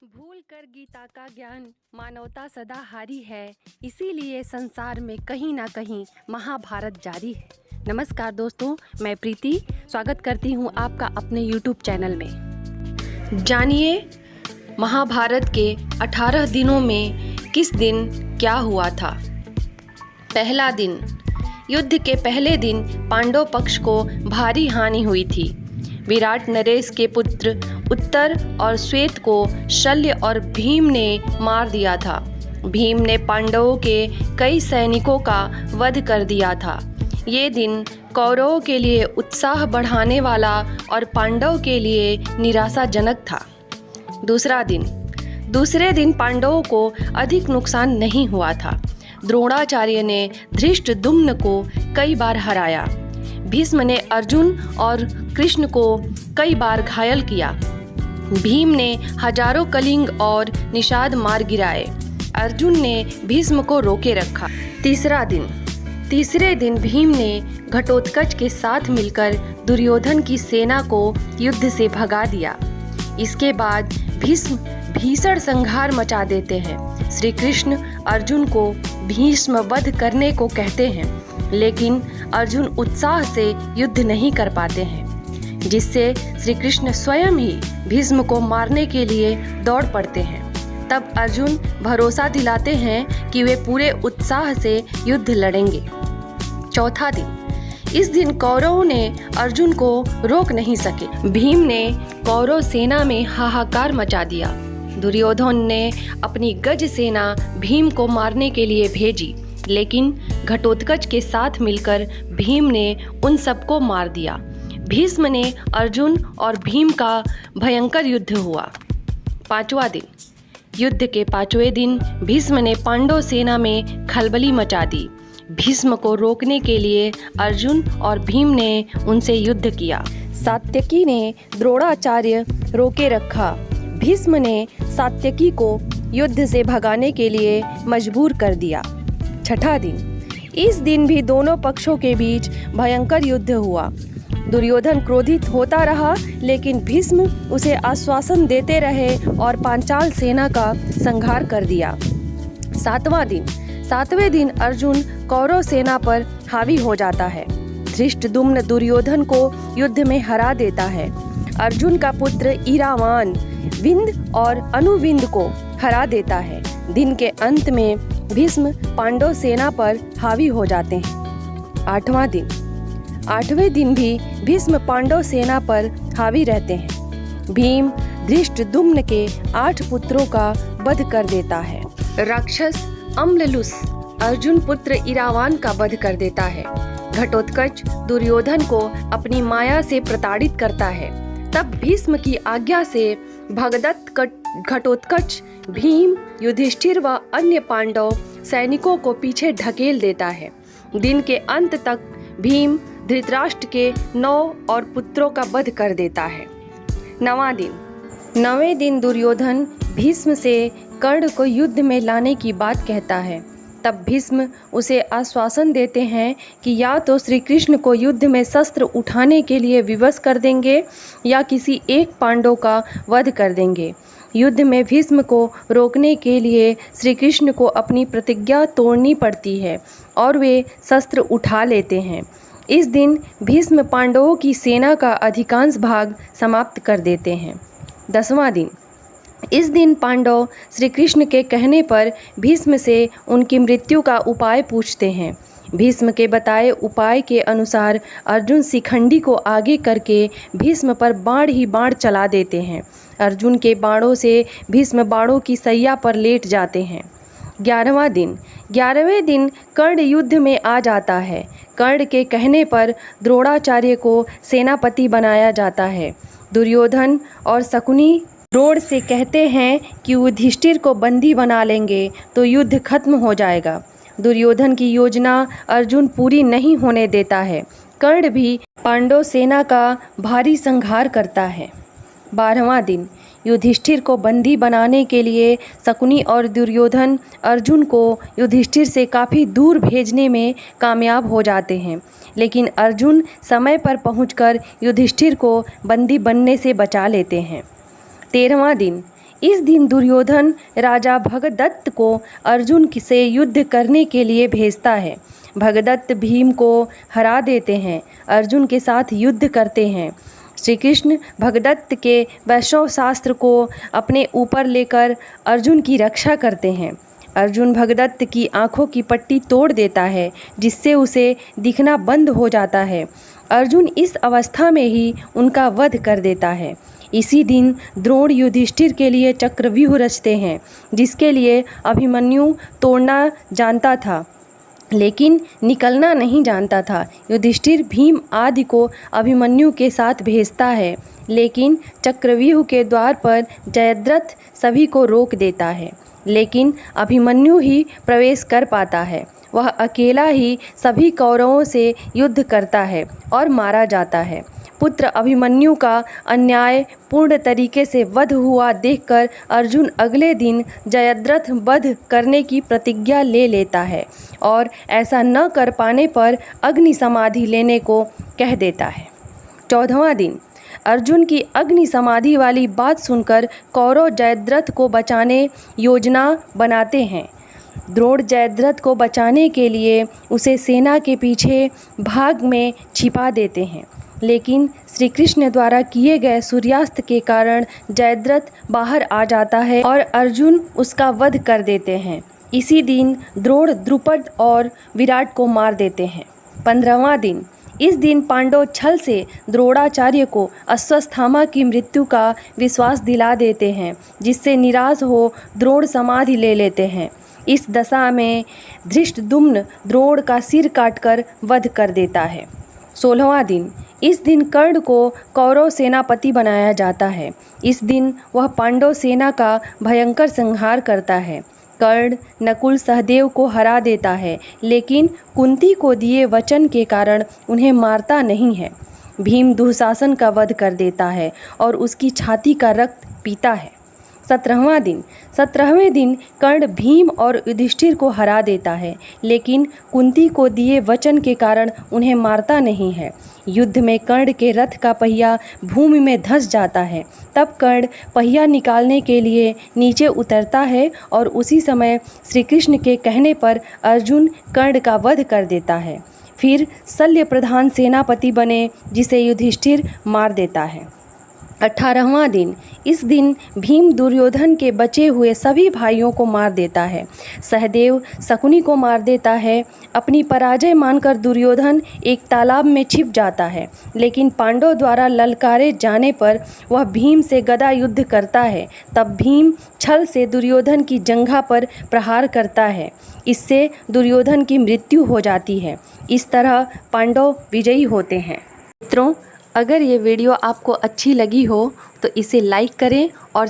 भूल कर गीता का ज्ञान मानवता सदा हारी है, इसीलिए संसार में कहीं ना कहीं महाभारत जारी है। नमस्कार दोस्तों, मैं प्रीति स्वागत करती हूँ आपका अपने YouTube चैनल में। जानिए महाभारत के 18 दिनों में किस दिन क्या हुआ था। पहला दिन। युद्ध के पहले दिन पांडव पक्ष को भारी हानि हुई थी। विराट नरेश के पुत्र उत्तर और श्वेत को शल्य और भीम ने मार दिया था। भीम ने पांडवों के कई सैनिकों का वध कर दिया था। ये दिन कौरवों के लिए उत्साह बढ़ाने वाला और पांडव के लिए निराशाजनक था। दूसरा दिन। दूसरे दिन पांडवों को अधिक नुकसान नहीं हुआ था। द्रोणाचार्य ने धृष्टद्युम्न को कई बार हराया। भीष्म ने अर्जुन और कृष्ण को कई बार घायल किया। भीम ने हजारों कलिंग और निषाद मार गिराए। अर्जुन ने भीष्म को रोके रखा। तीसरा दिन। तीसरे दिन भीम ने घटोत्कच के साथ मिलकर दुर्योधन की सेना को युद्ध से भगा दिया। इसके बाद भीष्म भीषण संहार मचा देते हैं। श्री कृष्ण अर्जुन को भीष्म वध करने को कहते हैं, लेकिन अर्जुन उत्साह से युद्ध नहीं कर पाते हैं, जिससे श्री कृष्ण स्वयं ही भीष्म को मारने के लिए दौड़ पड़ते हैं। तब अर्जुन भरोसा दिलाते हैं कि वे पूरे उत्साह से युद्ध लड़ेंगे। चौथा दिन। इस दिन कौरवों ने अर्जुन को रोक नहीं सके। भीम ने कौरव सेना में हाहाकार मचा दिया। दुर्योधन ने अपनी गज सेना भीम को मारने के लिए भेजी, लेकिन घटोत्कच के साथ मिलकर भीम ने उन सबको मार दिया। भीष्म ने अर्जुन और भीम का भयंकर युद्ध हुआ। पांचवा दिन। युद्ध के पांचवें दिन भीष्म ने पांडव सेना में खलबली मचा दी। भीष्म को रोकने के लिए अर्जुन और भीम ने उनसे युद्ध किया। सात्यकी ने द्रोणाचार्य रोके रखा। भीष्म ने सात्यकी को युद्ध से भगाने के लिए मजबूर कर दिया। छठा दिन। इस दिन भी दोनों पक्षों के बीच भयंकर युद्ध हुआ। दुर्योधन क्रोधित होता रहा, लेकिन भीष्म उसे आश्वासन देते रहे और पांचाल सेना का संहार कर दिया। सातवां दिन। सातवें दिन अर्जुन कौरव सेना पर हावी हो जाता है। धृष्टद्युम्न दुर्योधन को युद्ध में हरा देता है। अर्जुन का पुत्र इरावान विंद और अनुविंद को हरा देता है। दिन के अंत में भीष्म पांडव सेना पर हावी हो जाते हैं। आठवां दिन। आठवें दिन भी भीष्म पांडव सेना पर हावी रहते हैं। भीम धृष्टद्युम्न के 8 पुत्रों का वध कर देता है। राक्षस अम्ललुस अर्जुन पुत्र इरावान का वध कर देता है। घटोत्कच दुर्योधन को अपनी माया से प्रताड़ित करता है। तब भीष्म की आज्ञा से भगदत्त घटोत्कच भीम, युधिष्ठिर व अन्य पांडव सैनिकों को पीछे ढकेल देता है। दिन के अंत तक भीम धृतराष्ट्र के 9 और पुत्रों का वध कर देता है। नवां दिन। नवें दिन दुर्योधन भीष्म से कर्ण को युद्ध में लाने की बात कहता है। तब भीष्म उसे आश्वासन देते हैं कि या तो श्री कृष्ण को युद्ध में शस्त्र उठाने के लिए विवश कर देंगे या किसी एक पांडव का वध कर देंगे। युद्ध में भीष्म को रोकने के लिए श्री कृष्ण को अपनी प्रतिज्ञा तोड़नी पड़ती है और वे शस्त्र उठा लेते हैं। इस दिन भीष्म पांडवों की सेना का अधिकांश भाग समाप्त कर देते हैं। 10वां दिन। इस दिन पांडव श्री कृष्ण के कहने पर भीष्म से उनकी मृत्यु का उपाय पूछते हैं। भीष्म के बताए उपाय के अनुसार अर्जुन शिखंडी को आगे करके भीष्म पर बाण ही बाण चला देते हैं। अर्जुन के बाणों से भीष्म बाणों की सैया पर लेट जाते हैं। 11वां दिन। 11वें दिन कर्ण युद्ध में आ जाता है। कर्ण के कहने पर द्रोणाचार्य को सेनापति बनाया जाता है। दुर्योधन और शकुनी द्रोण से कहते हैं कि युधिष्ठिर को बंदी बना लेंगे तो युद्ध खत्म हो जाएगा। दुर्योधन की योजना अर्जुन पूरी नहीं होने देता है। कर्ण भी पांडव सेना का भारी संहार करता है। 12वां दिन। युधिष्ठिर को बंदी बनाने के लिए शकुनी और दुर्योधन अर्जुन को युधिष्ठिर से काफ़ी दूर भेजने में कामयाब हो जाते हैं, लेकिन अर्जुन समय पर पहुंचकर युधिष्ठिर को बंदी बनने से बचा लेते हैं। 13वां दिन। इस दिन दुर्योधन राजा भगदत्त को अर्जुन से युद्ध करने के लिए भेजता है। भगदत्त भीम को हरा देते हैं, अर्जुन के साथ युद्ध करते हैं। श्री कृष्ण भगदत्त के वैष्णव शास्त्र को अपने ऊपर लेकर अर्जुन की रक्षा करते हैं। अर्जुन भगदत्त की आँखों की पट्टी तोड़ देता है, जिससे उसे दिखना बंद हो जाता है। अर्जुन इस अवस्था में ही उनका वध कर देता है। इसी दिन द्रोण युधिष्ठिर के लिए चक्रव्यूह रचते हैं, जिसके लिए अभिमन्यु तोड़ना जानता था लेकिन निकलना नहीं जानता था। युधिष्ठिर भीम आदि को अभिमन्यु के साथ भेजता है, लेकिन चक्रव्यूह के द्वार पर जयद्रथ सभी को रोक देता है, लेकिन अभिमन्यु ही प्रवेश कर पाता है। वह अकेला ही सभी कौरवों से युद्ध करता है और मारा जाता है। पुत्र अभिमन्यु का अन्याय पूर्ण तरीके से वध हुआ देखकर अर्जुन अगले दिन जयद्रथ वध करने की प्रतिज्ञा ले लेता है और ऐसा न कर पाने पर अग्नि समाधि लेने को कह देता है। 14वां दिन अर्जुन की अग्नि समाधि वाली बात सुनकर कौरव जयद्रथ को बचाने योजना बनाते हैं। द्रोण जयद्रथ को बचाने के लिए उसे सेना के पीछे भाग में छिपा देते हैं, लेकिन श्री कृष्ण द्वारा किए गए सूर्यास्त के कारण जयद्रथ बाहर आ जाता है और अर्जुन उसका वध कर देते हैं। इसी दिन द्रोण द्रुपद और विराट को मार देते हैं। 15वां दिन इस दिन पांडव छल से द्रोणाचार्य को अश्वत्थामा की मृत्यु का विश्वास दिला देते हैं, जिससे निराश हो द्रोण समाधि ले लेते हैं। इस दशा में धृष्टद्युम्न द्रोण का सिर काटकर वध कर देता है। 16वां दिन इस दिन कर्ण को कौरव सेनापति बनाया जाता है। इस दिन वह पांडव सेना का भयंकर संहार करता है। कर्ण नकुल सहदेव को हरा देता है, लेकिन कुंती को दिए वचन के कारण उन्हें मारता नहीं है। भीम दुःशासन का वध कर देता है और उसकी छाती का रक्त पीता है। 17वें दिन कर्ण भीम और युधिष्ठिर को हरा देता है, लेकिन कुंती को दिए वचन के कारण उन्हें मारता नहीं है। युद्ध में कर्ण के रथ का पहिया भूमि में धंस जाता है। तब कर्ण पहिया निकालने के लिए नीचे उतरता है और उसी समय श्री कृष्ण के कहने पर अर्जुन कर्ण का वध कर देता है। फिर शल्य प्रधान सेनापति बने, जिसे युधिष्ठिर मार देता है। 18वां दिन इस दिन भीम दुर्योधन के बचे हुए सभी भाइयों को मार देता है। सहदेव शकुनी को मार देता है। अपनी पराजय मानकर दुर्योधन एक तालाब में छिप जाता है, लेकिन पांडव द्वारा ललकारे जाने पर वह भीम से गदा युद्ध करता है। तब भीम छल से दुर्योधन की जंघा पर प्रहार करता है, इससे दुर्योधन की मृत्यु हो जाती है। इस तरह पांडव विजयी होते हैं। मित्रों, अगर ये वीडियो आपको अच्छी लगी हो तो इसे लाइक करें और